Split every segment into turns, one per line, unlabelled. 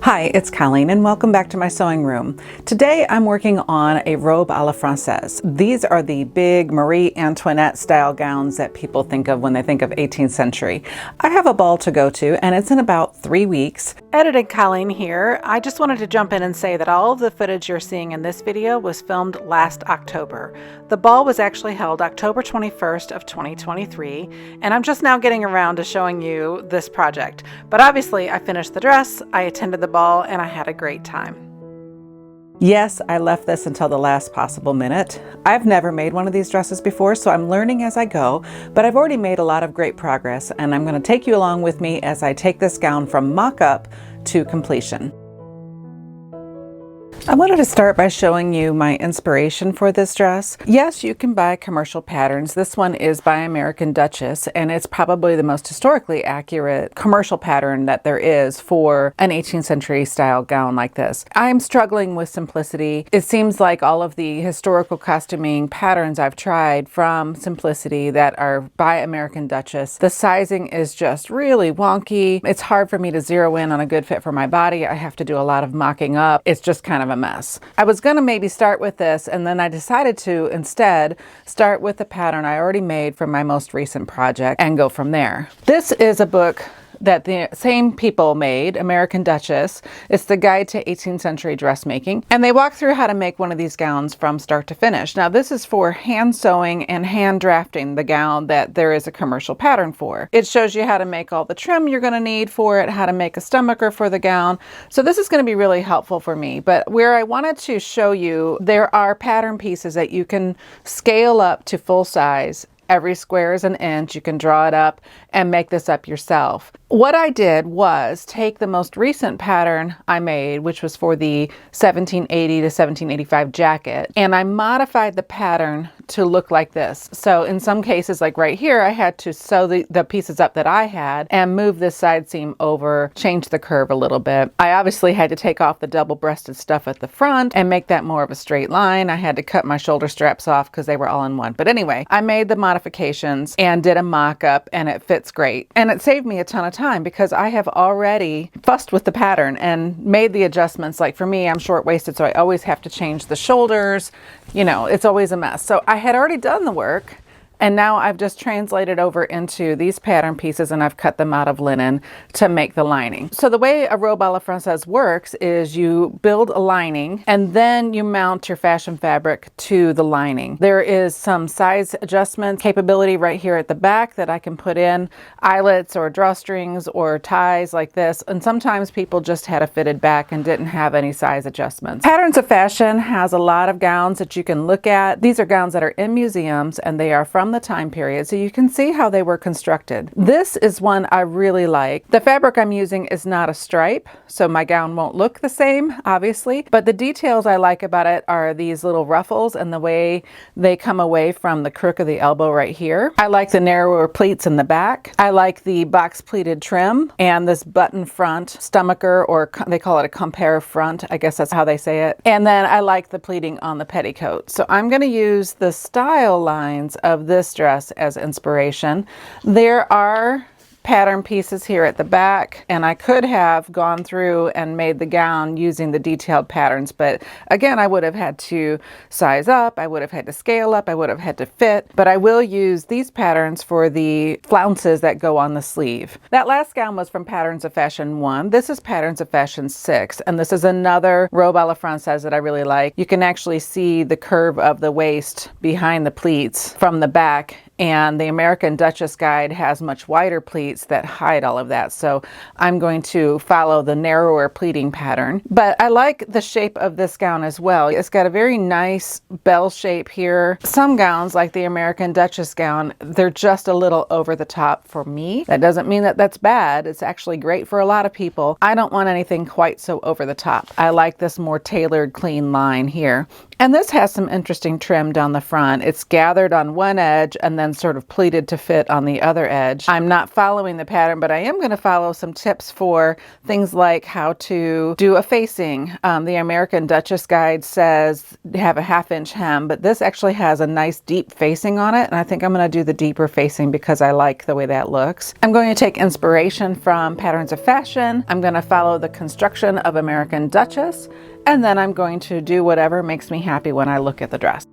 Hi, it's Colleen and welcome back to my sewing room. Today I'm working on a robe à la Francaise. These are the big Marie Antoinette style gowns that people think of when they think of 18th century. I have a ball to go to and it's in about 3 weeks. Edited Colleen here. I just wanted to jump in and say that all of the footage you're seeing in this video was filmed last October. The ball was actually held October 21st of 2023 and I'm just now getting around to showing you this project. But obviously I finished the dress, I attended the ball, and I had a great time. Yes, I left this until the last possible minute. I've never made one of these dresses before, so I'm learning as I go, but I've already made a lot of great progress, and I'm going to take you along with me as I take this gown from mock-up to completion. I wanted to start by showing you my inspiration for this dress. Yes, you can buy commercial patterns. This one is by American Duchess, and it's probably the most historically accurate commercial pattern that there is for an 18th century style gown like this. I'm struggling with simplicity. It seems like all of the historical costuming patterns I've tried from Simplicity that are by American Duchess, the sizing is just really wonky. It's hard for me to zero in on a good fit for my body. I have to do a lot of mocking up. It's just kind of a mess. I was going to maybe start with this, and then I decided to instead start with the pattern I already made for my most recent project and go from there. This is a book that the same people made, American Duchess. It's the Guide to 18th Century Dressmaking, and they walk through how to make one of these gowns from start to finish. Now this is for hand sewing and hand drafting the gown that there is a commercial pattern for. It shows you how to make all the trim you're going to need for it, how to make a stomacher for the gown. So this is going to be really helpful for me. But where I wanted to show you, there are pattern pieces that you can scale up to full size. Every square is an inch. You can draw it up and make this up yourself. What I did was take the most recent pattern I made, which was for the 1780 to 1785 jacket, and I modified the pattern to look like this. So in some cases, like right here, I had to sew the pieces up that I had and move this side seam over, change the curve a little bit. I obviously had to take off the double-breasted stuff at the front and make that more of a straight line. I had to cut my shoulder straps off because they were all in one. But anyway, I made the modifications and did a mock-up, and it fits great. And it saved me a ton of time because I have already fussed with the pattern and made the adjustments. Like for me, I'm short-waisted, so I always have to change the shoulders. You know, it's always a mess. So I had already done the work, and now I've just translated over into these pattern pieces and I've cut them out of linen to make the lining. So the way a robe à la Francaise works is you build a lining and then you mount your fashion fabric to the lining. There is some size adjustment capability right here at the back that I can put in eyelets or drawstrings or ties like this. And sometimes people just had a fitted back and didn't have any size adjustments. Patterns of Fashion has a lot of gowns that you can look at. These are gowns that are in museums and they are from the time period, so you can see how they were constructed. This is one I really like. The fabric I'm using is not a stripe, so my gown won't look the same, obviously, but the details I like about it are these little ruffles and the way they come away from the crook of the elbow right here. I like the narrower pleats in the back. I like the box pleated trim and this button front stomacher, or they call it a compere front. I guess that's how they say it. And then I like the pleating on the petticoat. So I'm going to use the style lines of this dress as inspiration. There are pattern pieces here at the back, and I could have gone through and made the gown using the detailed patterns, but again, I would have had to size up, I would have had to scale up, I would have had to fit, but I will use these patterns for the flounces that go on the sleeve. That last gown was from Patterns of Fashion 1. This is Patterns of Fashion 6, and this is another robe à la Francaise that I really like. You can actually see the curve of the waist behind the pleats from the back, and the American Duchess guide has much wider pleats that hide all of that. So I'm going to follow the narrower pleating pattern. But I like the shape of this gown as well. It's got a very nice bell shape here. Some gowns, like the American Duchess gown, they're just a little over the top for me. That doesn't mean that that's bad. It's actually great for a lot of people. I don't want anything quite so over the top. I like this more tailored, clean line here. And this has some interesting trim down the front. It's gathered on one edge and then sort of pleated to fit on the other edge. I'm not following the pattern, but I am going to follow some tips for things like how to do a facing. The American Duchess guide says have a 1/2 inch hem, but this actually has a nice deep facing on it. And I think I'm going to do the deeper facing because I like the way that looks. I'm going to take inspiration from Patterns of Fashion. I'm going to follow the construction of American Duchess. And then I'm going to do whatever makes me happy when I look at the dress.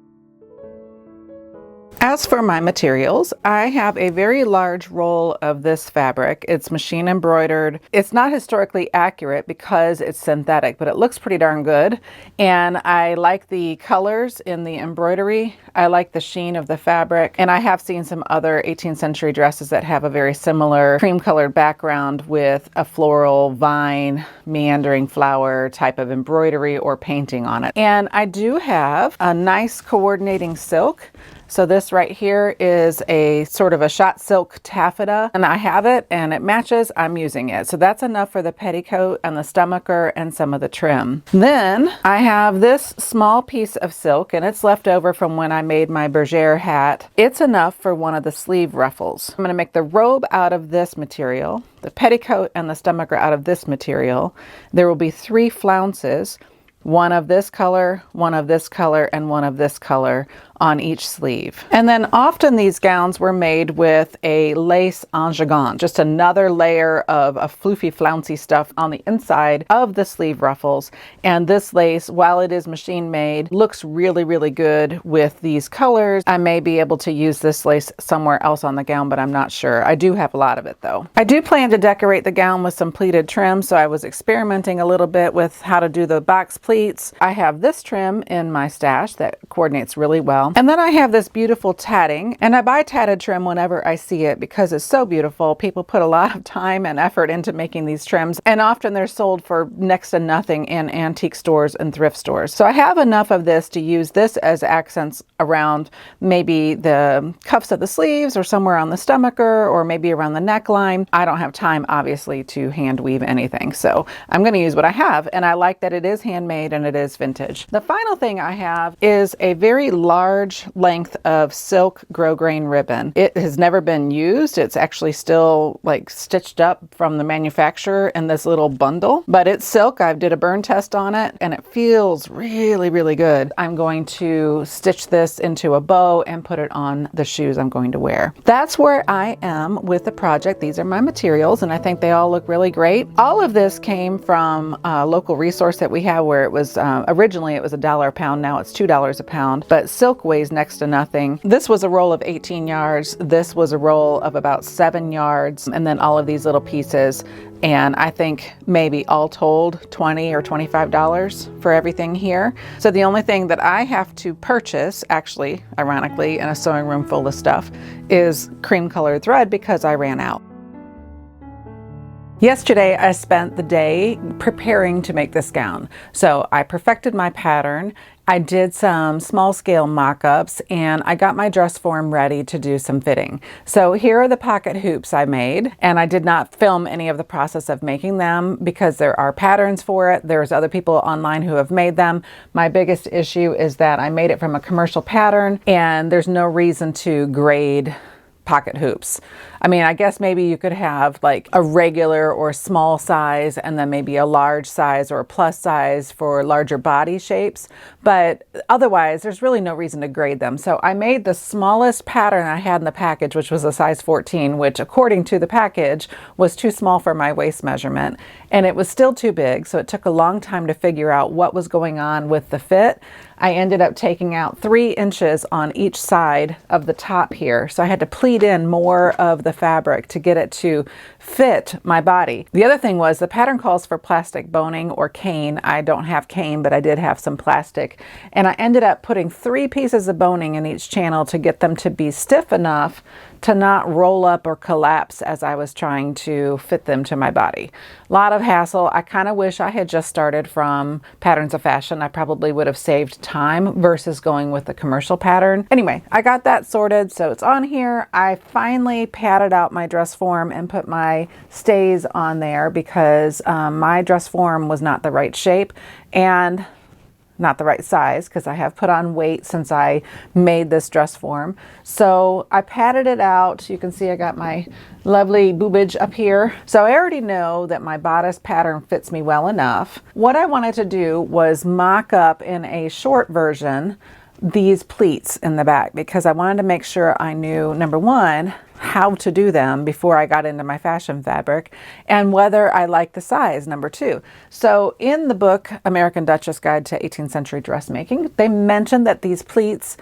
As for my materials, I have a very large roll of this fabric. It's machine embroidered. It's not historically accurate because it's synthetic, but it looks pretty darn good. And I like the colors in the embroidery. I like the sheen of the fabric. And I have seen some other 18th century dresses that have a very similar cream colored background with a floral, vine, meandering flower type of embroidery or painting on it. And I do have a nice coordinating silk. So this right here is a sort of a shot silk taffeta, and I have it and it matches. I'm using it. So that's enough for the petticoat and the stomacher and some of the trim. Then I have this small piece of silk, and it's left over from when I made my bergère hat. It's enough for one of the sleeve ruffles. I'm going to make the robe out of this material, the petticoat and the stomacher out of this material. There will be 3 flounces. One of this color, one of this color, and one of this color on each sleeve. And then often these gowns were made with a lace en gigant, just another layer of a floofy flouncy stuff on the inside of the sleeve ruffles. And this lace, while it is machine made, looks really, really good with these colors. I may be able to use this lace somewhere else on the gown, but I'm not sure. I do have a lot of it though. I do plan to decorate the gown with some pleated trim, so I was experimenting a little bit with how to do the box pleats. I have this trim in my stash that coordinates really well. And then I have this beautiful tatting, and I buy tatted trim whenever I see it because it's so beautiful. People put a lot of time and effort into making these trims, and often they're sold for next to nothing in antique stores and thrift stores. So I have enough of this to use this as accents around maybe the cuffs of the sleeves or somewhere on the stomacher or maybe around the neckline. I don't have time, obviously, to hand weave anything, so I'm going to use what I have, and I like that it is handmade and it is vintage. The final thing I have is a very large length of silk grosgrain ribbon. It has never been used. It's actually still like stitched up from the manufacturer in this little bundle, but it's silk. I did a burn test on it and it feels really, really good. I'm going to stitch this into a bow and put it on the shoes I'm going to wear. That's where I am with the project. These are my materials and I think they all look really great. All of this came from a local resource that we have where it was originally it was $1 a pound. Now it's $2 a pound, but silk weighs next to nothing. This was a roll of 18 yards. This was a roll of about 7 yards, and then all of these little pieces. And I think maybe all told $20 or $25 for everything here. So the only thing that I have to purchase, actually, ironically, in a sewing room full of stuff, is cream colored thread because I ran out. Yesterday, I spent the day preparing to make this gown. So I perfected my pattern. I did some small scale mock-ups and I got my dress form ready to do some fitting. So here are the pocket hoops I made, and I did not film any of the process of making them because there are patterns for it. There's other people online who have made them. My biggest issue is that I made it from a commercial pattern and there's no reason to grade pocket hoops. I mean, I guess maybe you could have like a regular or small size and then maybe a large size or a plus size for larger body shapes, but otherwise there's really no reason to grade them. So I made the smallest pattern I had in the package, which was a size 14, which according to the package was too small for my waist measurement, and it was still too big. So it took a long time to figure out what was going on with the fit. I ended up taking out 3 inches on each side of the top here. So I had to pleat in more of the fabric to get it to fit my body. The other thing was the pattern calls for plastic boning or cane. I don't have cane, but I did have some plastic. And I ended up putting 3 pieces of boning in each channel to get them to be stiff enough to not roll up or collapse as I was trying to fit them to my body. A lot of hassle. I kind of wish I had just started from Patterns of Fashion. I probably would have saved time versus going with the commercial pattern. Anyway, I got that sorted, so it's on here. I finally padded out my dress form and put my stays on there because my dress form was not the right shape, and not the right size because I have put on weight since I made this dress form. So I padded it out. You can see I got my lovely boobage up here. So I already know that my bodice pattern fits me well enough. What I wanted to do was mock up in a short version these pleats in the back because I wanted to make sure I knew, number one, how to do them before I got into my fashion fabric, and whether I like the size, number two. So in the book, American Duchess Guide to 18th Century Dressmaking, they mentioned that these pleats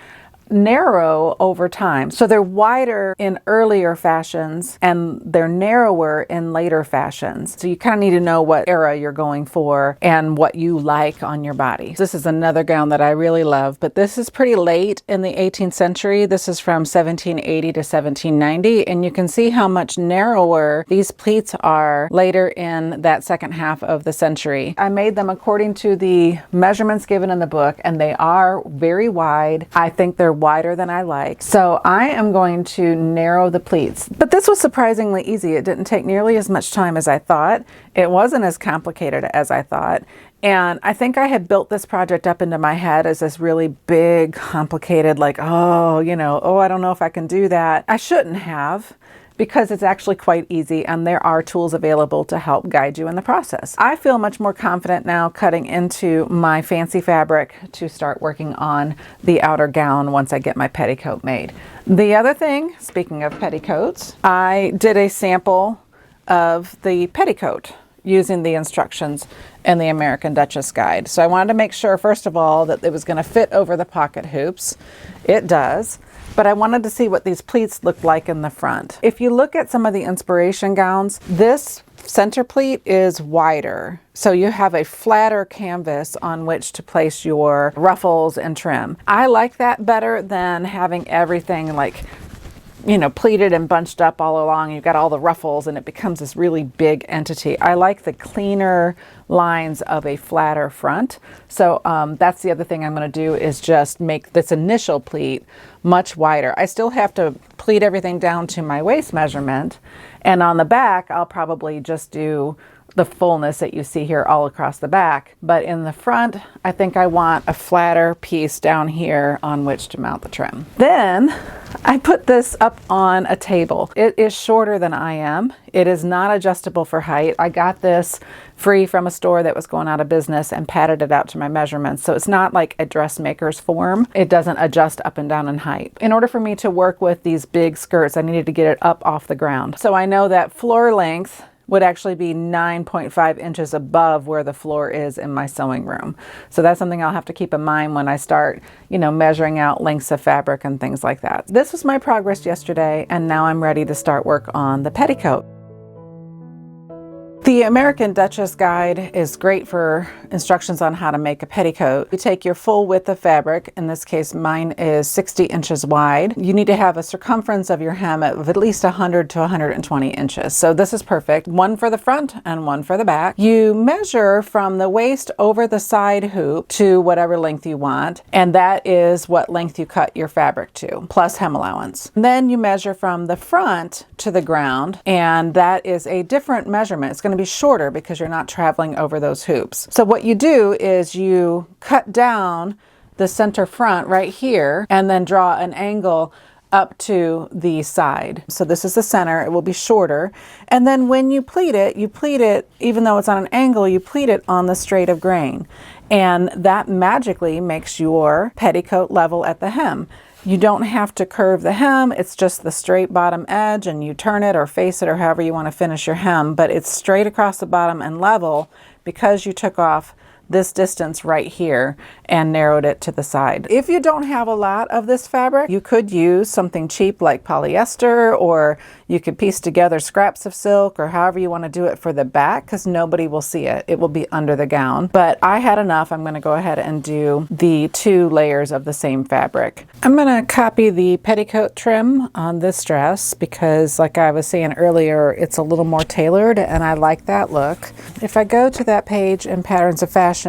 narrow over time. So they're wider in earlier fashions and they're narrower in later fashions. So you kind of need to know what era you're going for and what you like on your body. This is another gown that I really love, but this is pretty late in the 18th century. This is from 1780 to 1790, and you can see how much narrower these pleats are later in that second half of the century. I made them according to the measurements given in the book, and they are very wide. I think they're wider than I like. So I am going to narrow the pleats. But this was surprisingly easy. It didn't take nearly as much time as I thought. It wasn't as complicated as I thought. And I think I had built this project up into my head as this really big, complicated, like, oh, I don't know if I can do that. I shouldn't have, because it's actually quite easy and there are tools available to help guide you in the process. I feel much more confident now cutting into my fancy fabric to start working on the outer gown once I get my petticoat made. The other thing, speaking of petticoats, I did a sample of the petticoat using the instructions in the American Duchess Guide. So I wanted to make sure, first of all, that it was going to fit over the pocket hoops. It does. But I wanted to see what these pleats looked like in the front. If you look at some of the inspiration gowns, this center pleat is wider. So you have a flatter canvas on which to place your ruffles and trim. I like that better than having everything like, pleated and bunched up all along. You've got all the ruffles and it becomes this really big entity. I like the cleaner lines of a flatter front. So that's the other thing I'm going to do, is just make this initial pleat much wider. I still have to pleat everything down to my waist measurement. And on the back, I'll probably just do the fullness that you see here all across the back. But in the front, I think I want a flatter piece down here on which to mount the trim. Then I put this up on a table. It is shorter than I am. It is not adjustable for height. I got this free from a store that was going out of business and padded it out to my measurements. So it's not like a dressmaker's form. It doesn't adjust up and down in height. In order for me to work with these big skirts, I needed to get it up off the ground. So I know that floor length would actually be 9.5 inches above where the floor is in my sewing room. So that's something I'll have to keep in mind when I start, measuring out lengths of fabric and things like that. This was my progress yesterday, and now I'm ready to start work on the petticoat. The American Duchess Guide is great for instructions on how to make a petticoat. You take your full width of fabric, in this case mine is 60 inches wide. You need to have a circumference of your hem of at least 100 to 120 inches. So this is perfect. One for the front and one for the back. You measure from the waist over the side hoop to whatever length you want, and that is what length you cut your fabric to, plus hem allowance. Then you measure from the front to the ground, and that is a different measurement. It's going to be shorter because you're not traveling over those hoops. So what you do is you cut down the center front right here and then draw an angle up to the side. So this is the center. It will be shorter. And then when you pleat it, even though it's on an angle, you pleat it on the straight of grain. And that magically makes your petticoat level at the hem. You don't have to curve the hem, it's just the straight bottom edge, and you turn it or face it or however you want to finish your hem, but it's straight across the bottom and level because you took off this distance right here and narrowed it to the side. If you don't have a lot of this fabric, you could use something cheap like polyester, or you could piece together scraps of silk, or however you want to do it for the back, because nobody will see it. It will be under the gown. But I had enough. I'm going to go ahead and do the 2 layers of the same fabric. I'm going to copy the petticoat trim on this dress because, like I was saying earlier, it's a little more tailored and I like that look. If I go to that page in Patterns of Fashion,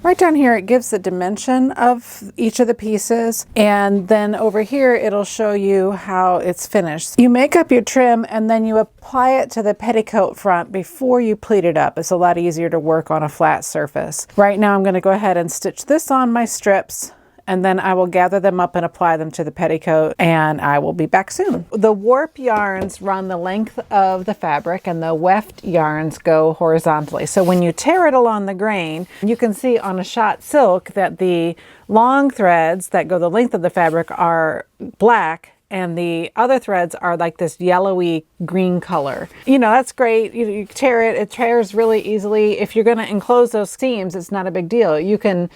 Right down here, it gives the dimension of each of the pieces. And then over here, it'll show you how it's finished. You make up your trim and then you apply it to the petticoat front before you pleat it up. It's a lot easier to work on a flat surface. Right now, I'm going to go ahead and stitch this on my strips, and then I will gather them up and apply them to the petticoat, and I will be back soon. The warp yarns run the length of the fabric and the weft yarns go horizontally. So when you tear it along the grain, you can see on a shot silk that the long threads that go the length of the fabric are black, and the other threads are like this yellowy green color. You know, that's great. You tear it, it tears really easily. If you're going to enclose those seams, it's not a big deal. You can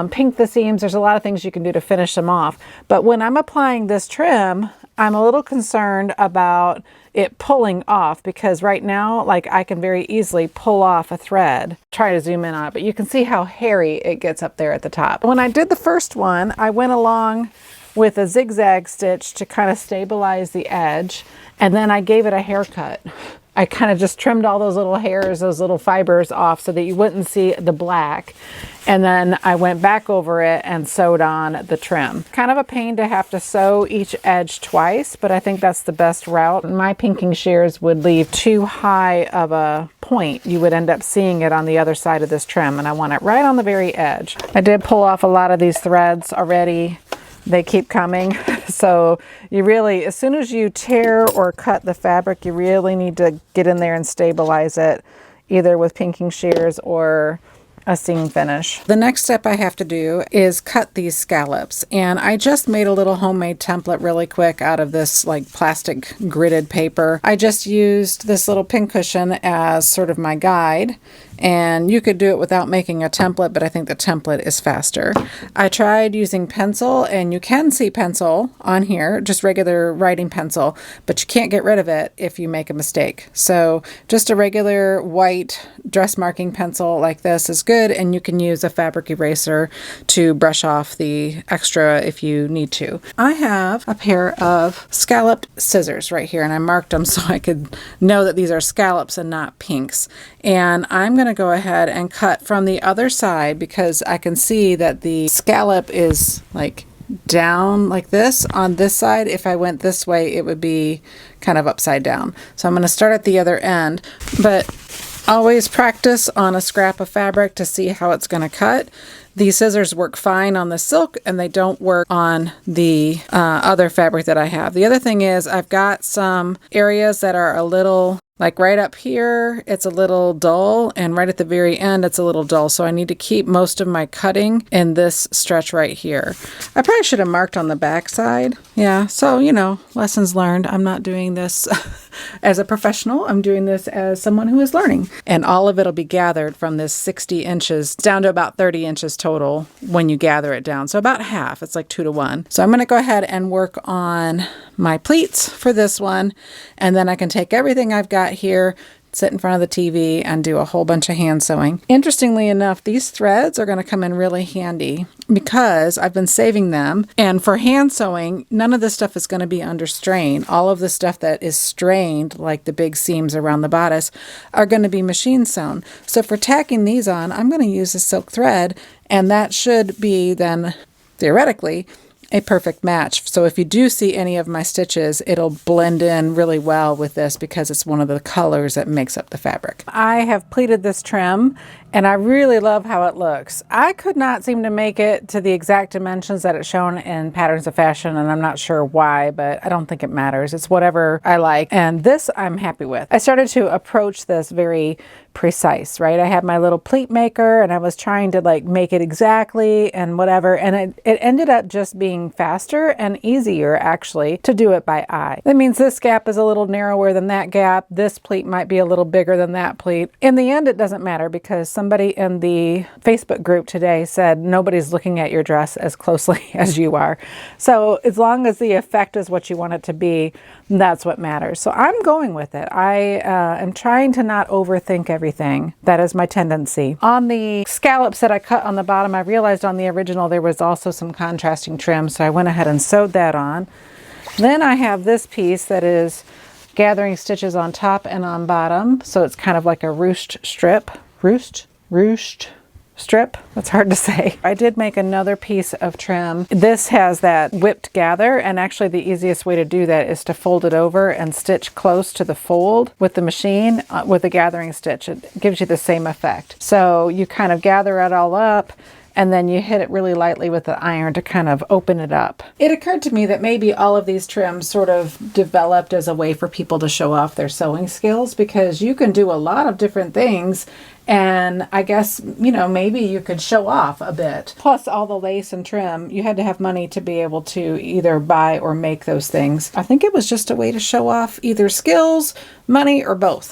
pink the seams. There's a lot of things you can do to finish them off. But when I'm applying this trim, I'm a little concerned about it pulling off, because right now, like, I can very easily pull off a thread. Try to zoom in on it, but you can see how hairy it gets up there at the top. When I did the first one, I went along with a zigzag stitch to kind of stabilize the edge, and then I gave it a haircut. I kind of just trimmed all those little hairs, those little fibers off so that you wouldn't see the black. And then I went back over it and sewed on the trim. Kind of a pain to have to sew each edge twice, but I think that's the best route. My pinking shears would leave too high of a point. You would end up seeing it on the other side of this trim, and I want it right on the very edge. I did pull off a lot of these threads already. They keep coming. So you really, as soon as you tear or cut the fabric, you really need to get in there and stabilize it, either with pinking shears or a seam finish. The next step I have to do is cut these scallops, and I just made a little homemade template really quick out of this like plastic gridded paper. I just used this little pincushion as sort of my guide, and you could do it without making a template, but I think the template is faster. I tried using pencil, and you can see pencil on here, just regular writing pencil, but you can't get rid of it if you make a mistake. So just a regular white dressmaking pencil like this is good, and you can use a fabric eraser to brush off the extra if you need to. I have a pair of scalloped scissors right here, and I marked them so I could know that these are scallops and not pinks. And I'm going to go ahead and cut from the other side, because I can see that the scallop is like down like this on this side. If I went this way, it would be kind of upside down. So I'm going to start at the other end, but always practice on a scrap of fabric to see how it's going to cut. These scissors work fine on the silk, and they don't work on the other fabric that I have. The other thing is I've got some areas that are a little, like right up here, it's a little dull, and right at the very end, it's a little dull. So I need to keep most of my cutting in this stretch right here. I probably should have marked on the back side. Yeah, so, you know, lessons learned. I'm not doing this as a professional. I'm doing this as someone who is learning. And all of it will be gathered from this 60 inches down to about 30 inches total when you gather it down. So about half, it's like 2 to 1. So I'm going to go ahead and work on my pleats for this one. And then I can take everything I've got here, sit in front of the TV, and do a whole bunch of hand sewing. Interestingly enough, these threads are going to come in really handy because I've been saving them. And for hand sewing, none of this stuff is going to be under strain. All of the stuff that is strained, like the big seams around the bodice, are going to be machine sewn. So for tacking these on, I'm going to use a silk thread, and that should be then, theoretically, a perfect match. So if you do see any of my stitches, it'll blend in really well with this because it's one of the colors that makes up the fabric. I have pleated this trim, and I really love how it looks. I could not seem to make it to the exact dimensions that it's shown in Patterns of Fashion, and I'm not sure why, but I don't think it matters. It's whatever I like, and this I'm happy with. I started to approach this very precise, right? I had my little pleat maker, and I was trying to like make it exactly and whatever, and it ended up just being faster and easier actually to do it by eye. That means this gap is a little narrower than that gap. This pleat might be a little bigger than that pleat. In the end, it doesn't matter because somebody in the Facebook group today said nobody's looking at your dress as closely as you are. So as long as the effect is what you want it to be, that's what matters. So I'm going with it. I am trying to not overthink everything. That is my tendency. On the scallops that I cut on the bottom, I realized on the original there was also some contrasting trim, so I went ahead and sewed that on. Then I have this piece that is gathering stitches on top and on bottom, so it's kind of like a ruched strip. Ruched? strip. That's hard to say. I did make another piece of trim. This has that whipped gather, and actually the easiest way to do that is to fold it over and stitch close to the fold with the machine with a gathering stitch. It gives you the same effect. So you kind of gather it all up, and then you hit it really lightly with the iron to kind of open it up. It occurred to me that maybe all of these trims sort of developed as a way for people to show off their sewing skills, because you can do a lot of different things, and I guess, you know, maybe you could show off a bit. Plus all the lace and trim, you had to have money to be able to either buy or make those things. I think it was just a way to show off either skills, money, or both.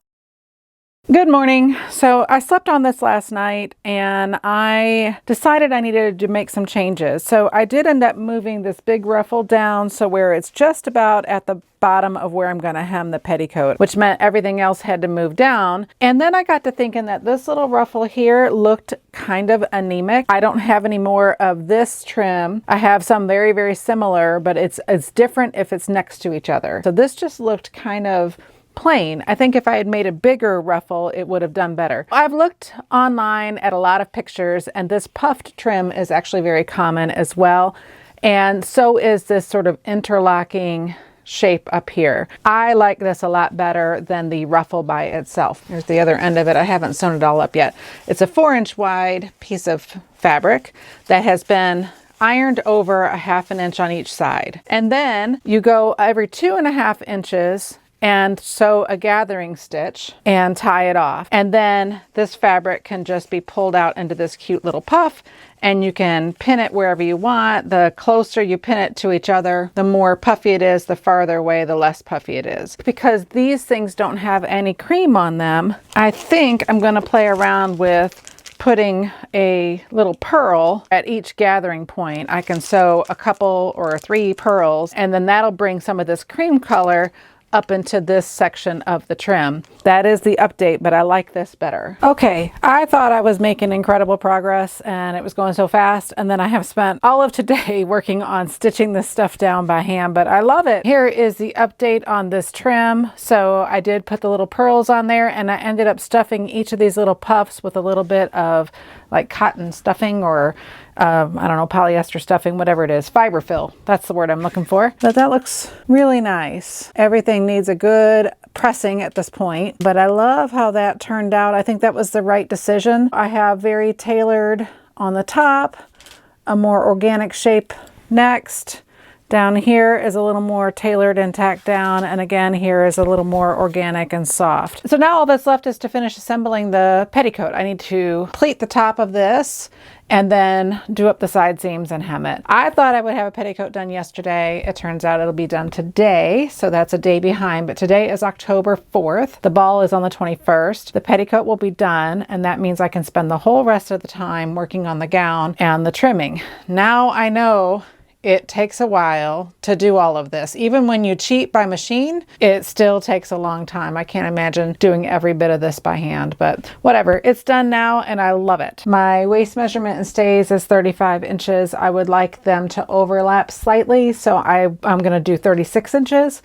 Good morning. So I slept on this last night and I decided I needed to make some changes. So I did end up moving this big ruffle down so where it's just about at the bottom of where I'm going to hem the petticoat, which meant everything else had to move down. And then I got to thinking that this little ruffle here looked kind of anemic. I don't have any more of this trim. I have some very, very similar, but it's different if it's next to each other. So this just looked kind of plain. I think if I had made a bigger ruffle, it would have done better. I've looked online at a lot of pictures, and this puffed trim is actually very common as well. And so is this sort of interlocking shape up here. I like this a lot better than the ruffle by itself. Here's the other end of it. I haven't sewn it all up yet. It's a 4-inch wide piece of fabric that has been ironed over a 1/2 inch on each side. And then you go every 2.5 inches and sew a gathering stitch and tie it off. And then this fabric can just be pulled out into this cute little puff, and you can pin it wherever you want. The closer you pin it to each other, the more puffy it is. The farther away, the less puffy it is. Because these things don't have any cream on them, I think I'm going to play around with putting a little pearl at each gathering point. I can sew a couple or 3 pearls, and then that'll bring some of this cream color up into this section of the trim. That is the update, but I like this better. Okay, I thought I was making incredible progress and it was going so fast, and then I have spent all of today working on stitching this stuff down by hand, but I love it. Here is the update on this trim. So I did put the little pearls on there, and I ended up stuffing each of these little puffs with a little bit of like cotton stuffing, or I don't know, polyester stuffing, whatever it is. Fiber fill, that's the word I'm looking for. But that looks really nice. Everything needs a good pressing at this point, but I love how that turned out. I think that was the right decision. I have very tailored on the top, a more organic shape next. Down here is a little more tailored and tacked down, and again here is a little more organic and soft. So now all that's left is to finish assembling the petticoat. I need to pleat the top of this and then do up the side seams and hem it. I thought I would have a petticoat done yesterday. It turns out it'll be done today, so that's a day behind, but today is October 4th. The ball is on the 21st. The petticoat will be done, and that means I can spend the whole rest of the time working on the gown and the trimming. Now I know it takes a while to do all of this. Even when you cheat by machine, it still takes a long time. I can't imagine doing every bit of this by hand, but whatever. It's done now and I love it. My waist measurement in stays is 35 inches. I would like them to overlap slightly, so I'm going to do 36 inches,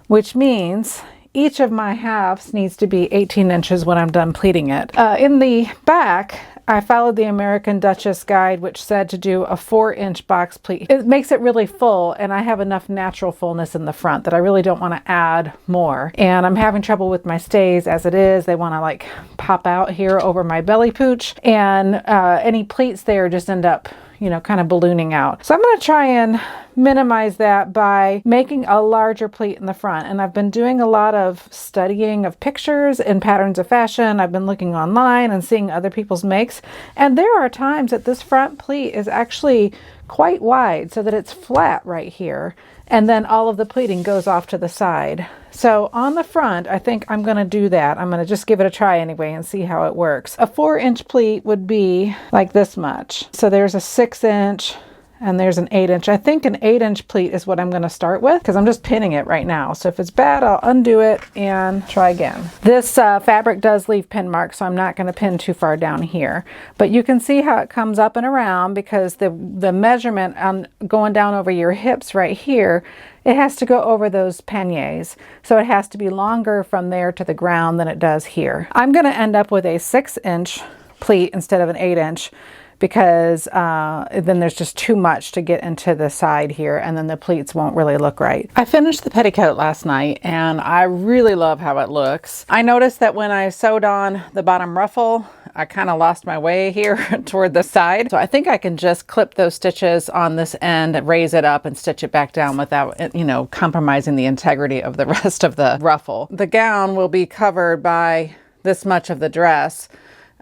which means each of my halves needs to be 18 inches when I'm done pleating it. In the back, I followed the American Duchess guide, which said to do a 4-inch box pleat. It makes it really full, and I have enough natural fullness in the front that I really don't want to add more. And I'm having trouble with my stays as it is. They want to like pop out here over my belly pooch, and any pleats there just end up, you know, kind of ballooning out. So I'm going to try and minimize that by making a larger pleat in the front. And I've been doing a lot of studying of pictures and patterns of fashion. I've been looking online and seeing other people's makes. And there are times that this front pleat is actually quite wide so that it's flat right here. And then all of the pleating goes off to the side. So on the front, I think I'm going to do that. I'm going to just give it a try anyway and see how it works. A 4-inch pleat would be like this much. So there's a 6-inch and there's an 8-inch. I think an 8-inch pleat is what I'm going to start with because I'm just pinning it right now. So if it's bad, I'll undo it and try again. This fabric does leave pin marks, so I'm not going to pin too far down here. But you can see how it comes up and around because the measurement on going down over your hips right here, it has to go over those panniers. So it has to be longer from there to the ground than it does here. I'm going to end up with a 6-inch pleat instead of an 8-inch, because then there's just too much to get into the side here, and then the pleats won't really look right. I finished the petticoat last night and I really love how it looks. I noticed that when I sewed on the bottom ruffle, I kind of lost my way here toward the side. So I think I can just clip those stitches on this end, raise it up and stitch it back down without, you know, compromising the integrity of the rest of the ruffle. The gown will be covered by this much of the dress.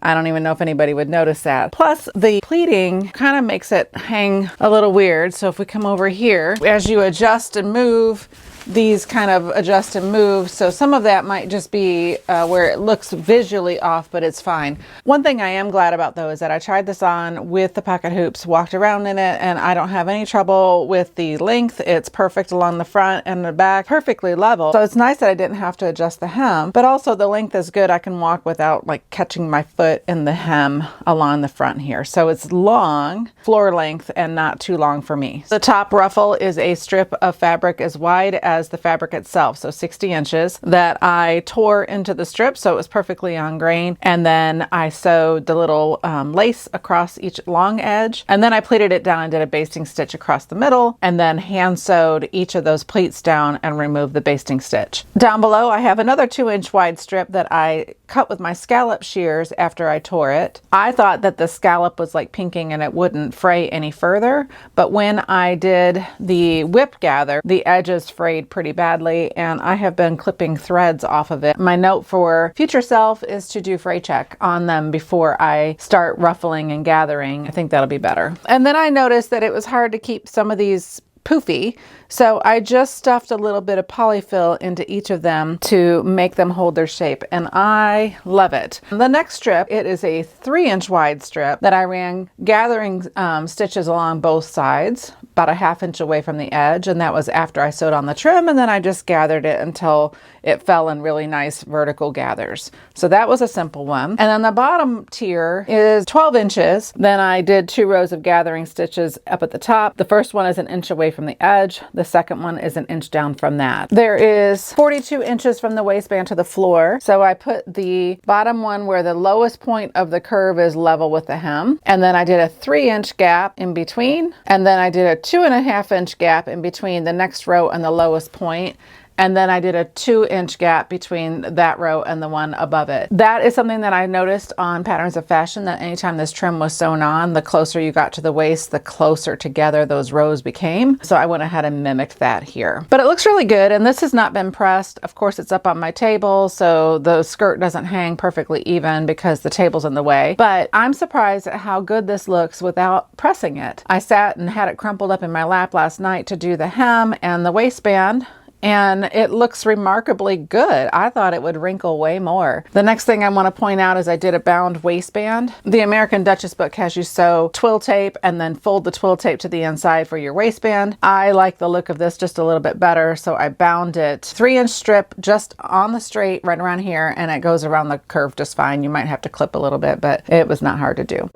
I don't even know if anybody would notice that. Plus, the pleating kind of makes it hang a little weird. So if we come over here, as you adjust and move, these kind of adjust and move. So some of that might just be where it looks visually off, but it's fine. One thing I am glad about though is that I tried this on with the pocket hoops, walked around in it, and I don't have any trouble with the length. It's perfect along the front and the back, perfectly level. So it's nice that I didn't have to adjust the hem, but also the length is good. I can walk without like catching my foot in the hem along the front here. So it's long, floor length, and not too long for me. The top ruffle is a strip of fabric as wide as the fabric itself, so 60 inches, that I tore into the strip so it was perfectly on grain, and then I sewed the little lace across each long edge, and then I pleated it down and did a basting stitch across the middle, and then hand sewed each of those pleats down and removed the basting stitch. Down below I have another 2-inch wide strip that I cut with my scallop shears after I tore it. I thought that the scallop was like pinking and it wouldn't fray any further, but when I did the whip gather, the edges frayed pretty badly, and I have been clipping threads off of it. My note for future self is to do fray check on them before I start ruffling and gathering. I think that'll be better. And then I noticed that it was hard to keep some of these poofy, so I just stuffed a little bit of polyfill into each of them to make them hold their shape, and I love it. The next strip, it is a 3-inch wide strip that I ran gathering stitches along both sides, about a 1/2 inch away from the edge, and that was after I sewed on the trim, and then I just gathered it until it fell in really nice vertical gathers. So that was a simple one. And then the bottom tier is 12 inches. Then I did 2 rows of gathering stitches up at the top. The first one is 1 inch away from the edge. The second one is 1 inch down from that. There is 42 inches from the waistband to the floor. So I put the bottom one where the lowest point of the curve is level with the hem. And then I did a 3-inch gap in between. And then I did a 2.5-inch gap in between the next row and the lowest point. And then I did a 2-inch gap between that row and the one above it. That is something that I noticed on Patterns of Fashion, that anytime this trim was sewn on, the closer you got to the waist, the closer together those rows became. So I went ahead and mimicked that here. But it looks really good, and this has not been pressed. Of course, it's up on my table, so the skirt doesn't hang perfectly even because the table's in the way. But I'm surprised at how good this looks without pressing it. I sat and had it crumpled up in my lap last night to do the hem and the waistband, and it looks remarkably good. I thought it would wrinkle way more. The next thing I want to point out is I did a bound waistband. The American Duchess book has you sew twill tape and then fold the twill tape to the inside for your waistband. I like the look of this just a little bit better, so I bound it 3-inch strip just on the straight right around here, and it goes around the curve just fine. You might have to clip a little bit, but it was not hard to do.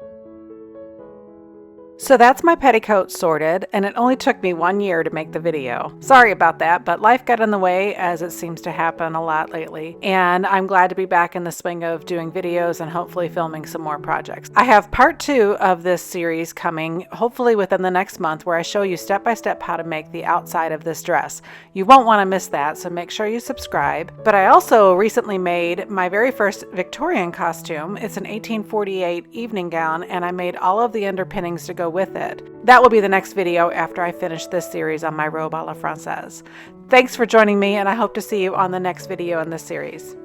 So that's my petticoat sorted, and it only took me 1 year to make the video. Sorry about that, but life got in the way, as it seems to happen a lot lately, and I'm glad to be back in the swing of doing videos and hopefully filming some more projects. I have part 2 of this series coming, hopefully within the next month, where I show you step by step how to make the outside of this dress. You won't want to miss that, so make sure you subscribe. But I also recently made my very first Victorian costume. It's an 1848 evening gown, and I made all of the underpinnings to go with it. That will be the next video after I finish this series on my robe a la Francaise. Thanks for joining me, and I hope to see you on the next video in this series.